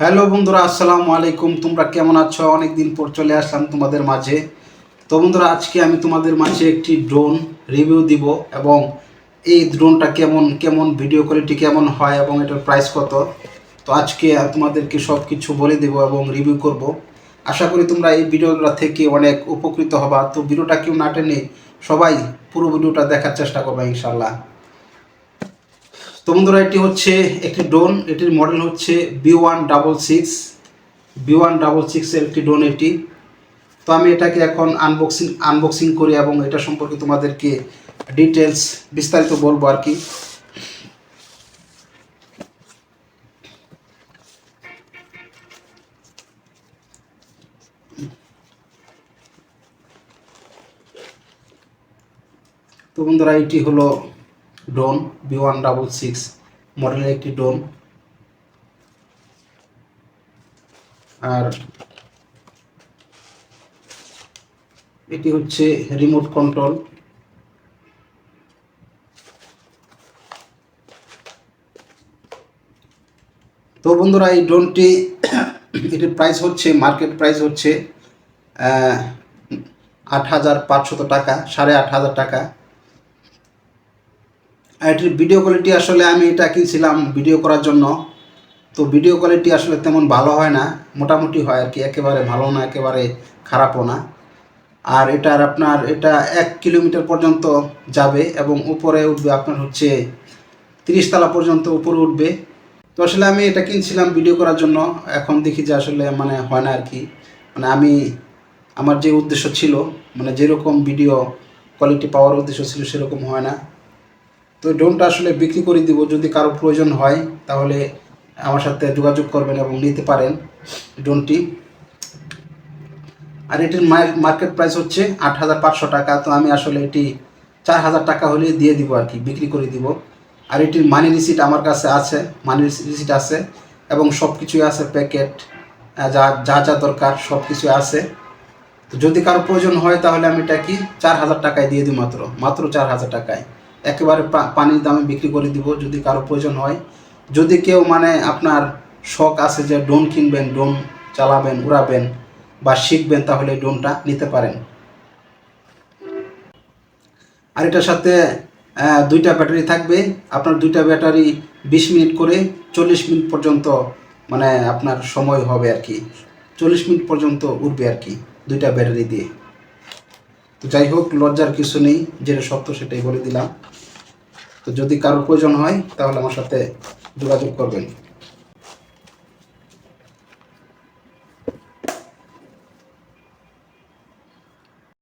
Hello বন্ধুরা, আসসালামু আলাইকুম। তোমরা কেমন আছো? অনেক দিন পর চলে আসলাম তোমাদের মাঝে। তো বন্ধুরা, আজকে আমি তোমাদের মাঝে একটি ড্রোন রিভিউ দিব এবং এই ড্রোনটা কেমন কেমন ভিডিও কোয়ালিটি কেমন হয় এবং এটার প্রাইস কত। তো আজকে তোমাদেরকে সব কিছু বলে দেব এবং রিভিউ করব। আশা করি তোমরা এই ভিডিওটা থেকে অনেক উপকৃত হবা। তো ভিডিওটা কেউ না টেনে সবাই পুরো ভিডিওটা দেখার চেষ্টা করবে ইনশাল্লাহ। তো বন্ধুরা, এটি হচ্ছে একটি ড্রোন। এটির মডেল হচ্ছে B166 এর একটি ড্রোন এটি। তো আমি এটাকে এখন আনবক্সিং করি এবং এটা সম্পর্কে তোমাদেরকে ডিটেলস বিস্তারিত বলবো আর কি। তো বন্ধুরা, এটি হলো ড্রোন B166 মডেলের একটি ড্রোন। আর এটি হচ্ছে রিমোট কন্ট্রোল। তো বন্ধুরা, এই ড্রোনটি এটির প্রাইস হচ্ছে, মার্কেট প্রাইস হচ্ছে 8,500 টাকা, 8,500 টাকা। এটির ভিডিও কোয়ালিটি আসলে আমি এটা কিনছিলাম ভিডিও করার জন্য। তো ভিডিও কোয়ালিটি আসলে তেমন ভালো হয় না, মোটামুটি হয় আর কি, একেবারে ভালো না একেবারে খারাপও না। আর এটার আপনার এটা 1 কিলোমিটার পর্যন্ত যাবে এবং উপরে উঠবে আপনার হচ্ছে 30 তলা পর্যন্ত উপরে উঠবে। তো আসলে আমি এটা কিনছিলাম ভিডিও করার জন্য, এখন দেখি যে আসলে মানে হয় না আর কি। মানে আমার যে উদ্দেশ্য ছিল, মানে যেরকম ভিডিও কোয়ালিটি পাওয়ার উদ্দেশ্য ছিল সেরকম হয় না। তো ড্রোনটা আসলে বিক্রি করে দিব, যদি কারো প্রয়োজন হয় তাহলে আমার সাথে যোগাযোগ করবেন এবং নিতে পারেন ড্রোনটি। আর এটির মার্কেট প্রাইস হচ্ছে 8,500 টাকা। তো আমি আসলে এটি 4,000 টাকা হলে দিয়ে দিব আর কি, বিক্রি করে দিব। আর এটির মানি রিসিট আমার কাছে আছে, মানি রিসিট আছে এবং সব কিছুই আছে, প্যাকেট যা যা যা দরকার সব কিছুই আছে। তো যদি কারো প্রয়োজন হয় তাহলে আমি এটা কি 4,000 টাকায় দিয়ে দিই, মাত্র 4,000 টাকায় একেবারে পানির দামে বিক্রি করে দিব যদি কারো প্রয়োজন হয়। যদি কেউ মানে আপনার শখ আছে যে ড্রোন কিনবেন, ড্রোন চালাবেন, উড়াবেন বা শিখবেন, তাহলে এই ড্রোনটা নিতে পারেন। আর এটার সাথে দুইটা ব্যাটারি থাকবে। আপনার দুইটা ব্যাটারি 20 মিনিট করে 40 মিনিট পর্যন্ত মানে আপনার সময় হবে আর কি, 40 মিনিট পর্যন্ত উঠবে আর কি দুইটা ব্যাটারি দিয়ে। তো যাই হোক, লজ্জার কিছু নেই, যেটা সত্য সেটাই বলে দিলাম। তো যদি কারোর প্রয়োজন হয় তাহলে আমার সাথে যোগাযোগ করবেন।